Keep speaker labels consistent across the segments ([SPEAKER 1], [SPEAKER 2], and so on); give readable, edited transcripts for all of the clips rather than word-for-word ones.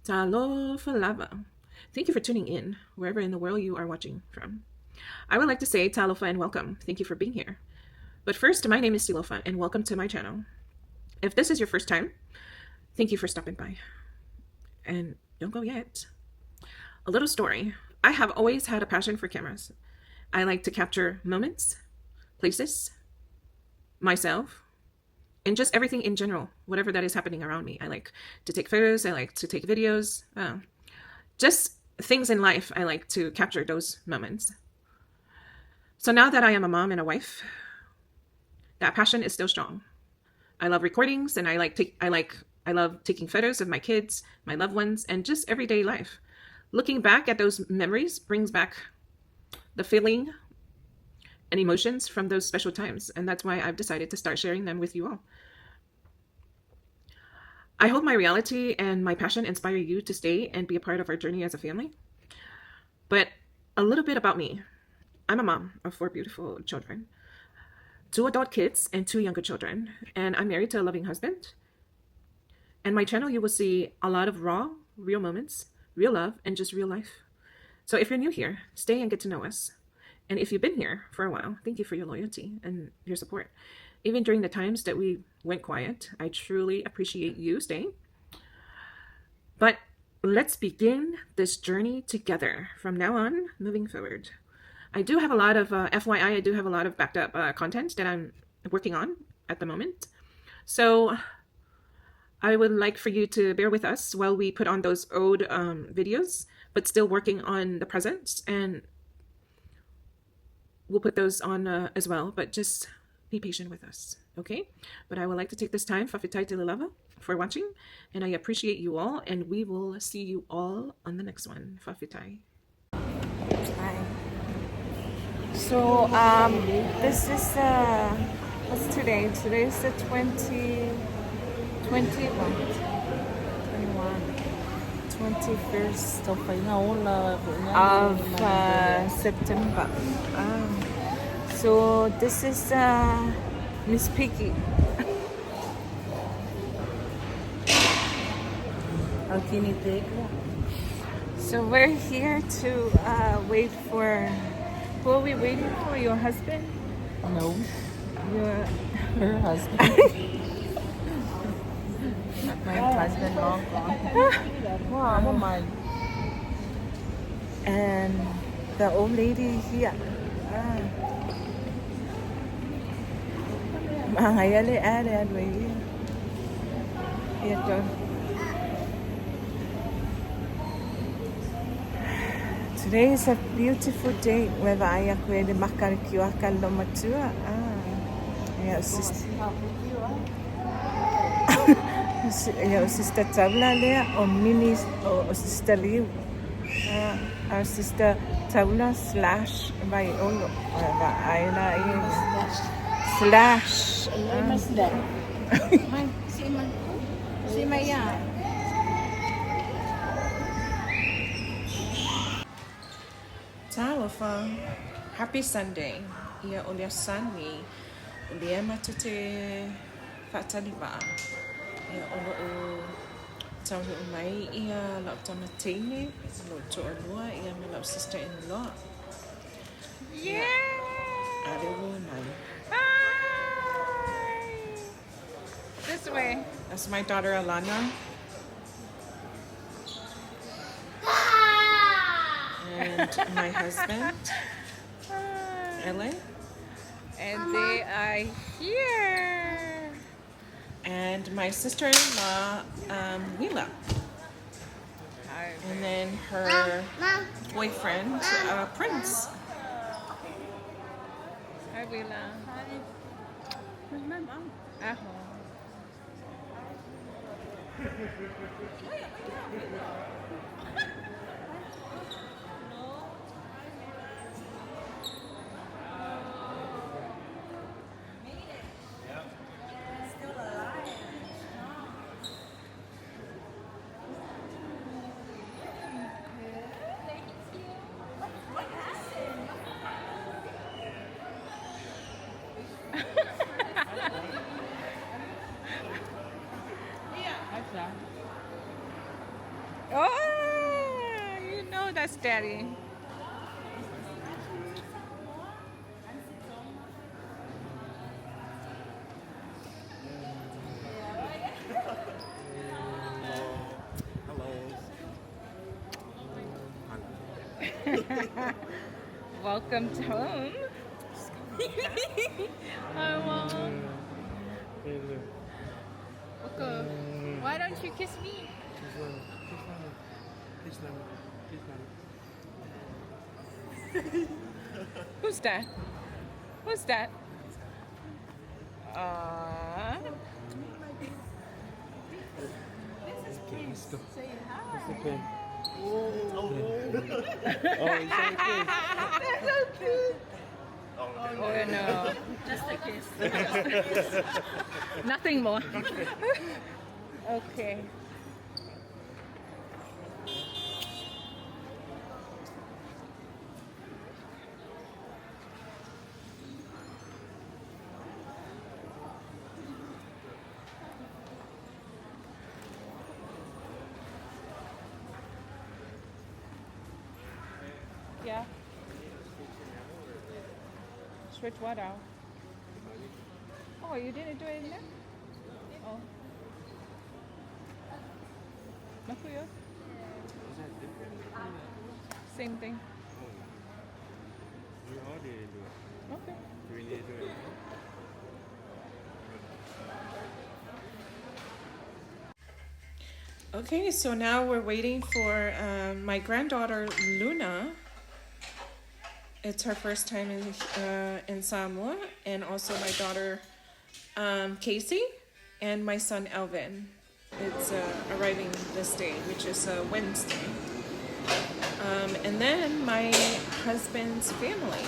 [SPEAKER 1] Talofa. Thank you for tuning in, wherever in the world you are watching from. I would like to say talofa and welcome. Thank you for being here. But first, my name is Silofa, and welcome to my channel. If this is your first time, thank you for stopping by. And don't go yet. A little story. I have always had a passion for cameras. I like to capture moments, places, myself, and just everything in general, whatever that is happening around me. I like to take photos. I like to take videos. Just things in life. I like to capture those moments. So now that I am a mom and a wife, that passion is still strong. I love recordings, and I love taking photos of my kids, my loved ones, and just everyday life. Looking back at those memories brings back the feeling and emotions from those special times, and that's why I've decided to start sharing them with you all. I hope my reality and my passion inspire you to stay and be a part of our journey as a family. But a little bit about me. I'm a mom of 4 beautiful children, 2 adult kids and 2 younger children, and I'm married to a loving husband. And my channel, you will see a lot of raw, real moments, real love, and just real life. So if you're new here, stay and get to know us. And if you've been here for a while, thank you for your loyalty and your support. Even during the times that we went quiet, I truly appreciate you staying. But let's begin this journey together from now on, moving forward. I do have a lot of, FYI, I do have a lot of backed up content that I'm working on at the moment. So I would like for you to bear with us while we put on those old videos, but still working on the present, and we'll put those on as well, but just be patient with us, okay? But I would like to take this time, Fafitai Tililava, for watching, and I appreciate you all, and we will see you all on the next one. Fafitai.
[SPEAKER 2] Hi. So this is what's today? Today is the 21st of September. So this is Miss Piggy. So we're here to wait for. Who are we waiting for? Your husband?
[SPEAKER 3] No,
[SPEAKER 2] Her
[SPEAKER 3] husband.
[SPEAKER 2] my husband long gone.
[SPEAKER 3] Wow,
[SPEAKER 2] And the old lady here. Mahayali add really. Ito. Today is a beautiful day. Whether I pwede makarikiwaka lomatua. Yeah, sister. Yeah, sister Tabla there or mini or sister Liu. Our sister Tabla slash by Olo. Whether I slash.
[SPEAKER 3] Si Maya.
[SPEAKER 1] Talofa. Happy Sunday. Ia olia sanwi. Ulia matute fataliva. Ia olo o tau umai ia lau tana teine. Lo to alua ia me lau sister-in-law.
[SPEAKER 2] Yeah.
[SPEAKER 1] Arewo mai.
[SPEAKER 2] Hi. This way.
[SPEAKER 1] That's my daughter Alana. And my husband, Ellen.
[SPEAKER 2] And they are here.
[SPEAKER 1] And my sister-in-law, Willa.
[SPEAKER 2] Hi.
[SPEAKER 1] And then her boyfriend, Prince.
[SPEAKER 2] Hi, Willa.
[SPEAKER 3] Where's my mom?
[SPEAKER 2] At home. Oh, you know that's daddy. Welcome to home. I won't. Okay. Why don't you kiss me? Who's that? Who's that? Uh, oh no.
[SPEAKER 3] Just a kiss.
[SPEAKER 2] Nothing more. Okay. Yeah. Switch what out? Oh, you didn't do it in there? Oh. Nakuya? Same thing.
[SPEAKER 4] We all didn't do it.
[SPEAKER 2] Okay.
[SPEAKER 4] Do we need to do it?
[SPEAKER 1] Okay, so now we're waiting for my granddaughter Luna. It's her first time in Samoa, and also my daughter Casey and my son Alvin. It's arriving this day, which is Wednesday. And then my husband's family,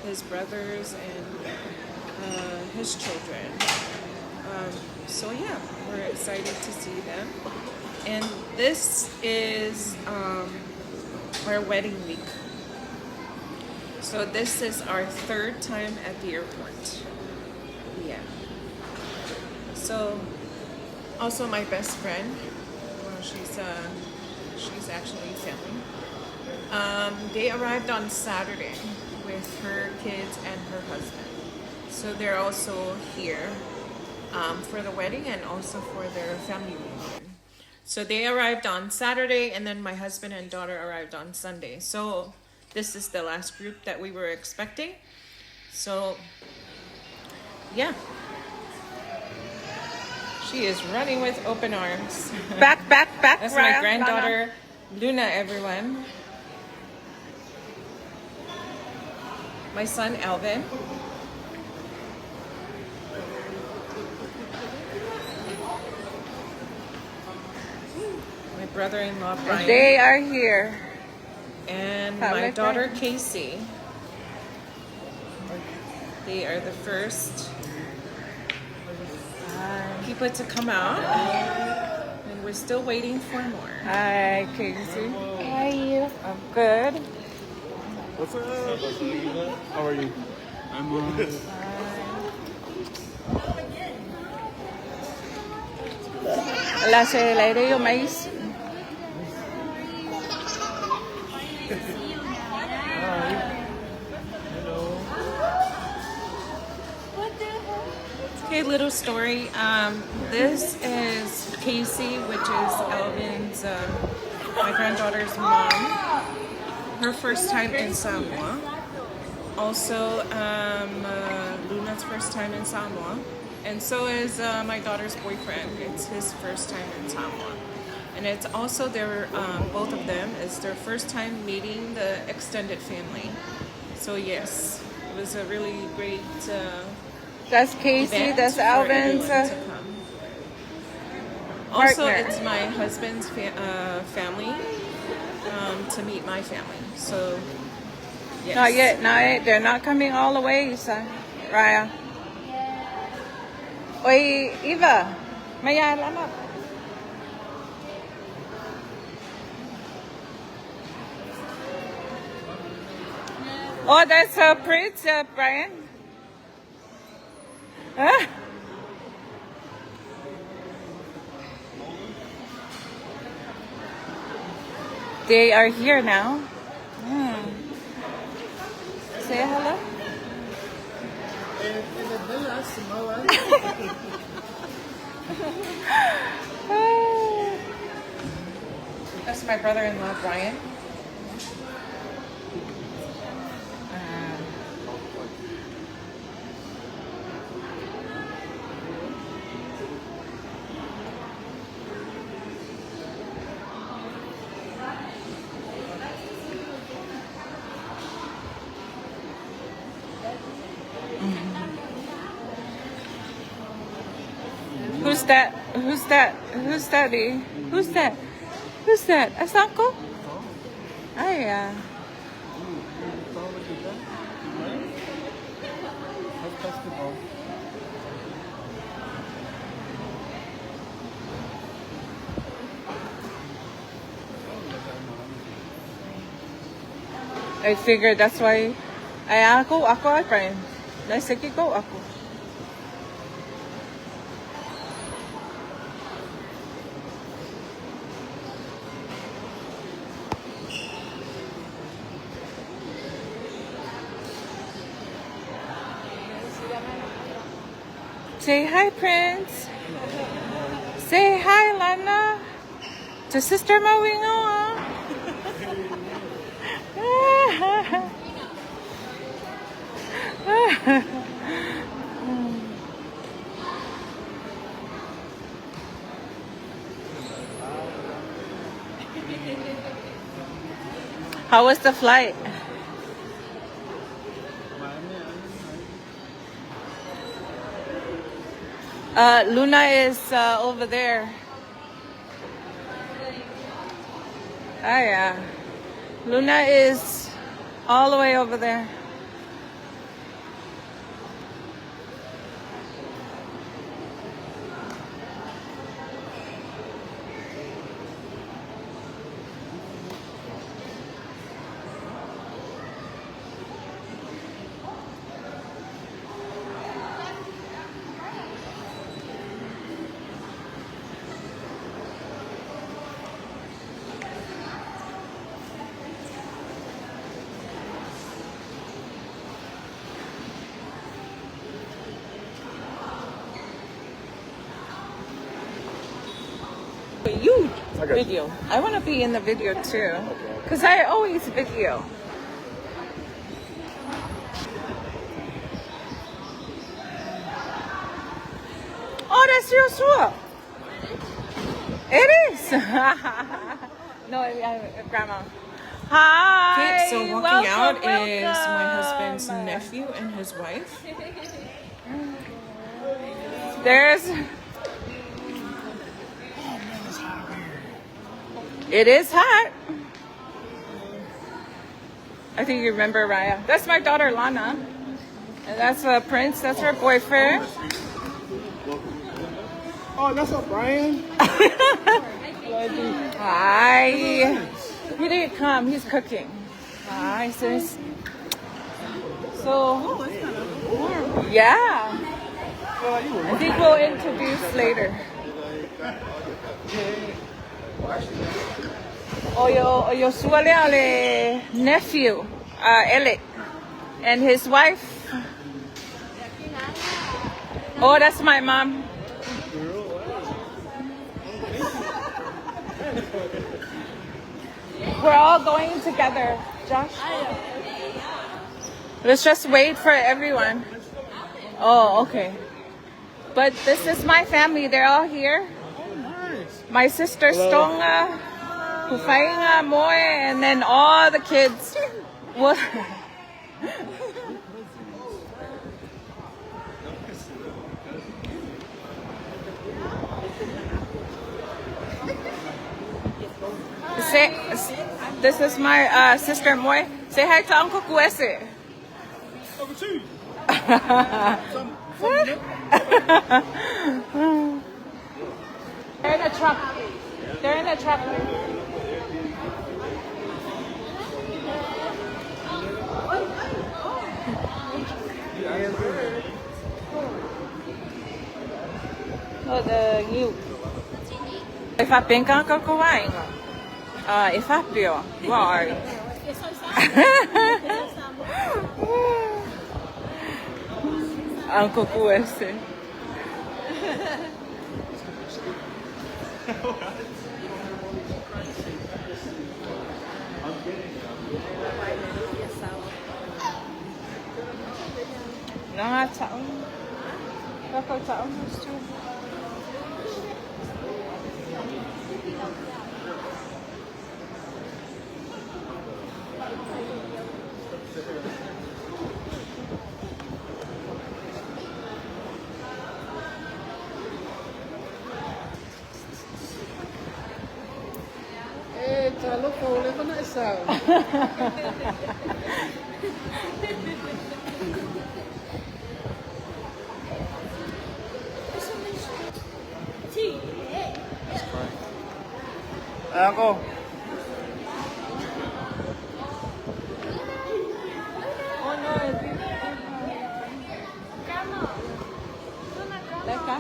[SPEAKER 1] his brothers and his children. So yeah, we're excited to see them. And this is our wedding week. So this is our third time at the airport. Yeah. So also my best friend, well, she's actually family. They arrived on Saturday with her kids and her husband. So they're also here for the wedding and also for their family reunion. So they arrived on Saturday, and then my husband and daughter arrived on Sunday. So this is the last group that we were expecting. So yeah. She is running with open arms.
[SPEAKER 2] Back.
[SPEAKER 1] That's my
[SPEAKER 2] Raya,
[SPEAKER 1] granddaughter, Luna, everyone. My son, Alvin. My brother-in-law,
[SPEAKER 2] Lana.
[SPEAKER 1] Brian.
[SPEAKER 2] They are here.
[SPEAKER 1] And
[SPEAKER 2] How
[SPEAKER 1] my
[SPEAKER 2] like
[SPEAKER 1] daughter,
[SPEAKER 2] that?
[SPEAKER 1] Casey. They are the first people to come out. And we're still waiting for more.
[SPEAKER 2] Hi, Casey. How are you? I'm good.
[SPEAKER 4] What's up? How are you? I'm
[SPEAKER 2] La se le dio maíz.
[SPEAKER 1] Okay, little story. This is Casey, which is Alvin's, my granddaughter's mom. Her first time in Samoa. Also, Luna's first time in Samoa. And so is my daughter's boyfriend. It's his first time in Samoa. And it's also their, both of them, is their first time meeting the extended family. So yes, it was a really great
[SPEAKER 2] That's Casey.
[SPEAKER 1] event
[SPEAKER 2] That's
[SPEAKER 1] for
[SPEAKER 2] Alvin's.
[SPEAKER 1] everyone to come. Also,
[SPEAKER 2] partner.
[SPEAKER 1] it's my husband's family to meet my family. So, yes.
[SPEAKER 2] Not yet. They're not coming all the way, son. Raya. Oi, Eva. Maya, lama. Oh, that's her prince, Brian. Huh? They are here now. Say hello.
[SPEAKER 4] In the villa, Samoa.
[SPEAKER 1] That's my brother-in-law, Brian.
[SPEAKER 2] Who's that? Who's that? Who's daddy? Who's that? Who's that? Asako? Oh yeah. I figured that's why. Ay ako ay friend. Naisiki ko ako. Say hi, Prince. Say hi, Lana. To Sister Mawingo. How was the flight? Luna is over there. Ah, yeah. Luna is all the way over there. You video. I want to be in the video too, because I always video. Oh, that's your swap. It is. No, grandma. Hi.
[SPEAKER 1] Okay, so walking out
[SPEAKER 2] welcome.
[SPEAKER 1] is my husband's nephew and his wife.
[SPEAKER 2] There's. It is hot. I think you remember Raya. That's my daughter Lana. And that's Prince. That's her boyfriend.
[SPEAKER 4] Oh, that's up, Brian.
[SPEAKER 2] Hi. He didn't come. He's cooking. Hi, sis. So, yeah. I think we'll introduce later. Oyo suale ale nephew, Elliot, and his wife. Oh, that's my mom. We're all going together, Josh. Let's just wait for everyone. Oh, okay. But this is my family. They're all here. My sister Stonga, Hufainga, Moe, and then all the kids. What? This is my sister Moe. Say hi to Uncle Kuese. They're in a truck. They're in a truck. Oh, the new. If I pink uncle kuwain. Ifapio, where are you? Uncle Kuese. Mga taon. Kapag taon gusto.
[SPEAKER 4] Talo ko ulit ko na isa. Ako.
[SPEAKER 2] Oh no, Teka.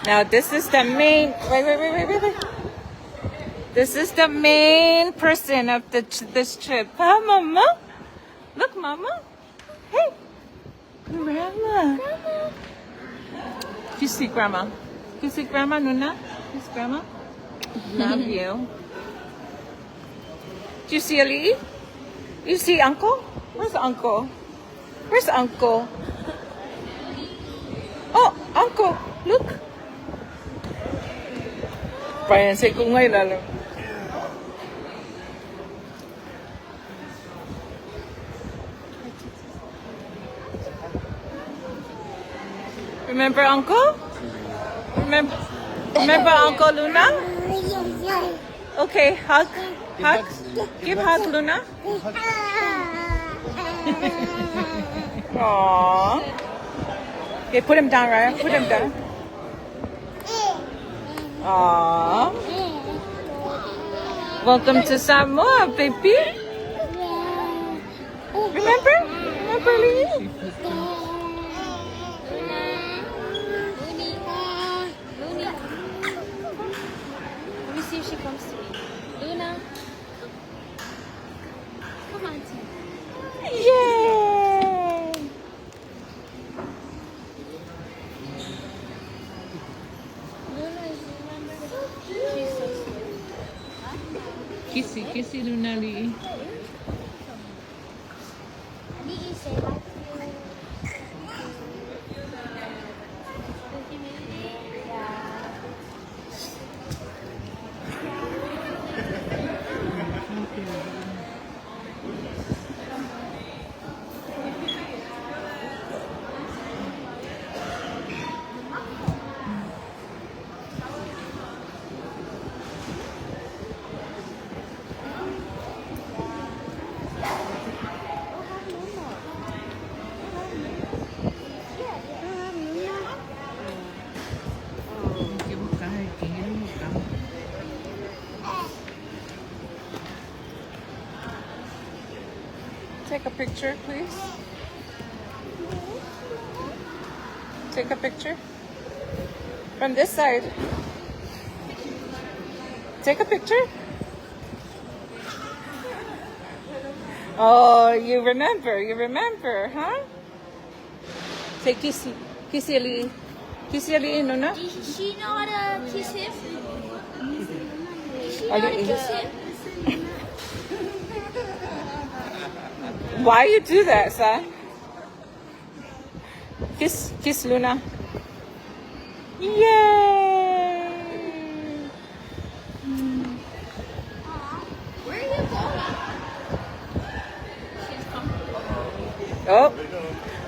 [SPEAKER 2] Now this is the main. Wait. This is the main person of this trip. Huh, Mama? Look, Mama. Hey, Grandma. You see Grandma? You see Grandma, Nuna? You see Grandma? Love you. Do you see Ali? You see Uncle? Where's Uncle? Where's Uncle? Oh, Uncle, look. Brian, say kung ngay lalo. Remember Uncle? Remember Uncle Luna? Okay, hug. Give hug, Luna. Aww. Okay, put him down, Ryan. Put him down. Aww. Welcome to Samoa, baby. Remember? Remember, Lee?
[SPEAKER 3] Let me see if she comes to me. Luna. Come on, T.
[SPEAKER 2] Yay!
[SPEAKER 3] Luna, you remember? She's so sweet.
[SPEAKER 2] Kissy, Luna Lee.
[SPEAKER 3] Lee, say love you.
[SPEAKER 2] Take a picture, please. Take a picture. From this side. Take a picture. Oh, you remember, huh? Say kissy. Kissy Ali. Kissy Ali, Nuna.
[SPEAKER 3] Does she know how to kiss him? Does she know
[SPEAKER 2] Are
[SPEAKER 3] how to
[SPEAKER 2] you-
[SPEAKER 3] kiss him?
[SPEAKER 2] Why you do that, son? Kiss Luna. Yay!
[SPEAKER 3] Where are you going? She's comfortable.
[SPEAKER 2] Oh,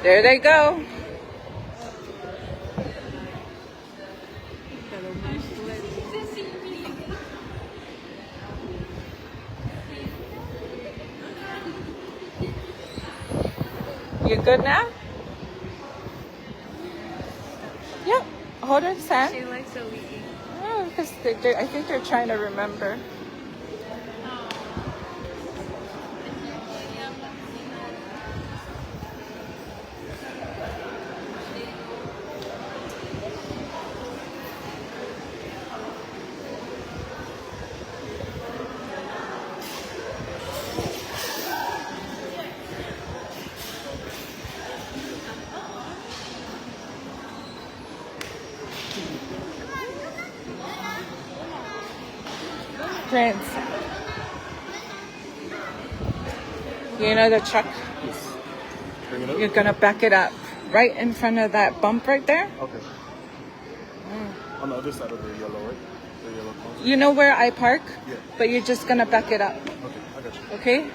[SPEAKER 2] there they go. You good now? Yep. Hold her hand.
[SPEAKER 3] She likes to eat.
[SPEAKER 2] Oh, because I think they're trying to remember. Friends, you know the truck?
[SPEAKER 4] Bring it up.
[SPEAKER 2] You're gonna back it up right in front of that bump right there.
[SPEAKER 4] Okay. On the other side of the yellow, right? The yellow post.
[SPEAKER 2] You know where I park?
[SPEAKER 4] Yeah.
[SPEAKER 2] But you're just gonna back it up,
[SPEAKER 4] Okay, I got you.
[SPEAKER 2] okay?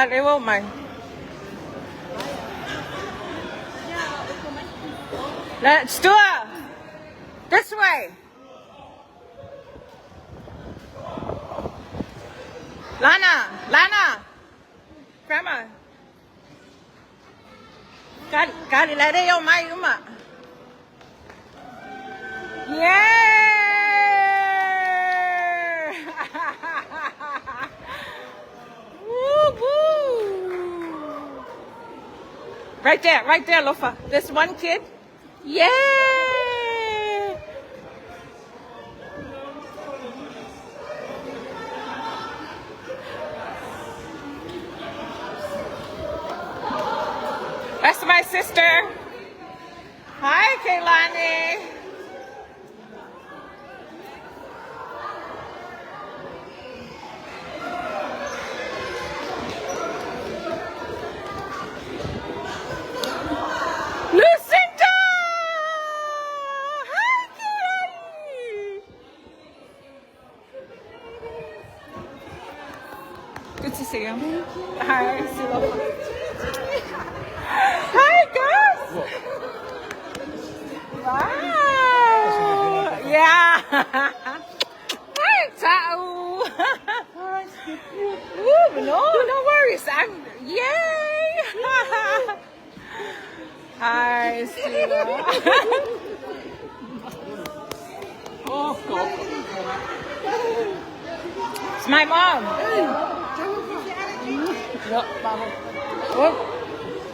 [SPEAKER 2] They won't mind. Let's do it. This way. Lana. Grandma. Kali lade yo mai uma. Yeah. Woo woo. Right there, Lofa. This one kid. Yay! That's my sister. Hi, Kaylani. Lucinda! Hi, Kaylani. Good to see you. Hi, Silofa. Hi, guys. Wow. Yeah. Hi, Tau. Ooh, no worries. Yay. Hi, Sila. Oh, God. It's my mom.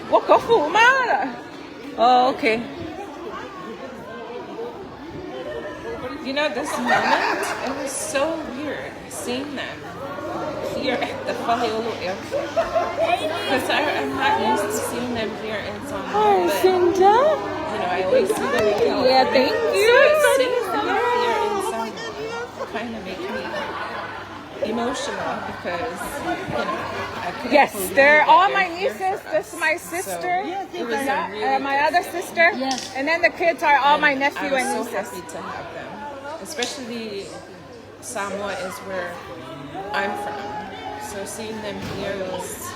[SPEAKER 2] What có phụ má? Oh, okay. You know, this moment, it was so weird seeing them here at the Faleolo airport. Because I'm not used to seeing them here in Samoa. Hi, Cinda. You know, I always see them in California. Yeah, thank you. So seeing them here in Samoa kind of make me emotional because, you know, I couldn't believe they're that all
[SPEAKER 3] Oh,
[SPEAKER 2] my here nieces.
[SPEAKER 3] for
[SPEAKER 2] This
[SPEAKER 3] us.
[SPEAKER 2] is my sister.
[SPEAKER 3] So,
[SPEAKER 2] it was
[SPEAKER 3] really
[SPEAKER 2] my other sister.
[SPEAKER 3] Yes.
[SPEAKER 2] And then the kids are all my
[SPEAKER 1] And
[SPEAKER 2] nephew
[SPEAKER 1] I
[SPEAKER 2] and
[SPEAKER 1] was so
[SPEAKER 2] nieces.
[SPEAKER 1] happy to have them. Especially Samoa is where I'm from. So seeing them here was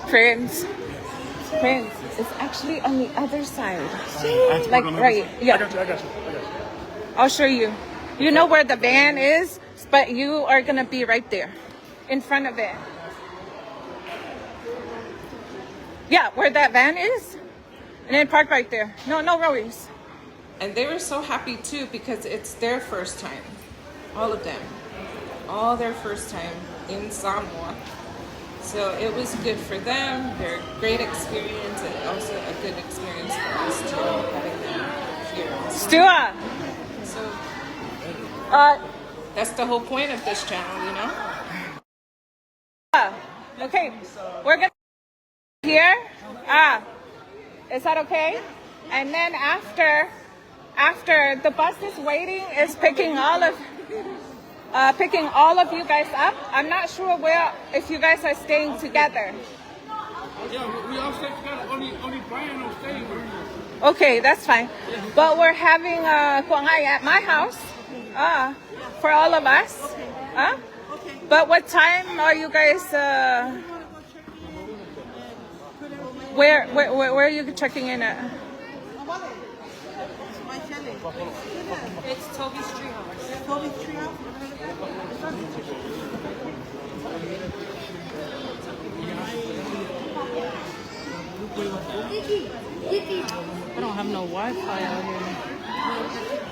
[SPEAKER 2] Friends, it's actually on the other side.
[SPEAKER 4] Like,
[SPEAKER 2] right, yeah.
[SPEAKER 4] I got you.
[SPEAKER 2] I'll show you. You know where the van is, but you are gonna be right there, in front of it. Yeah, where that van is, and then park right there. No worries.
[SPEAKER 1] and they were so happy too because it's their first time. All of them. All their first time in Samoa. So it was good for them. They're a great experience and also a good experience for us too, having them here.
[SPEAKER 2] Stuart.
[SPEAKER 1] So
[SPEAKER 2] Uh,
[SPEAKER 1] that's the whole point of this channel, you know?
[SPEAKER 2] okay, we're gonna here. Is that okay? And then after the bus is waiting, is picking all of you guys up. I'm not sure if you guys are staying together.
[SPEAKER 4] Yeah, we all stay together. Only Brian will stay here.
[SPEAKER 2] Okay, that's fine. But we're having kuangai at my house. For all of us. But what time are you guys? Where are you checking in at?
[SPEAKER 5] It's Toby's Treehouse. Toby's Treehouse? I don't have no Wi-Fi out here.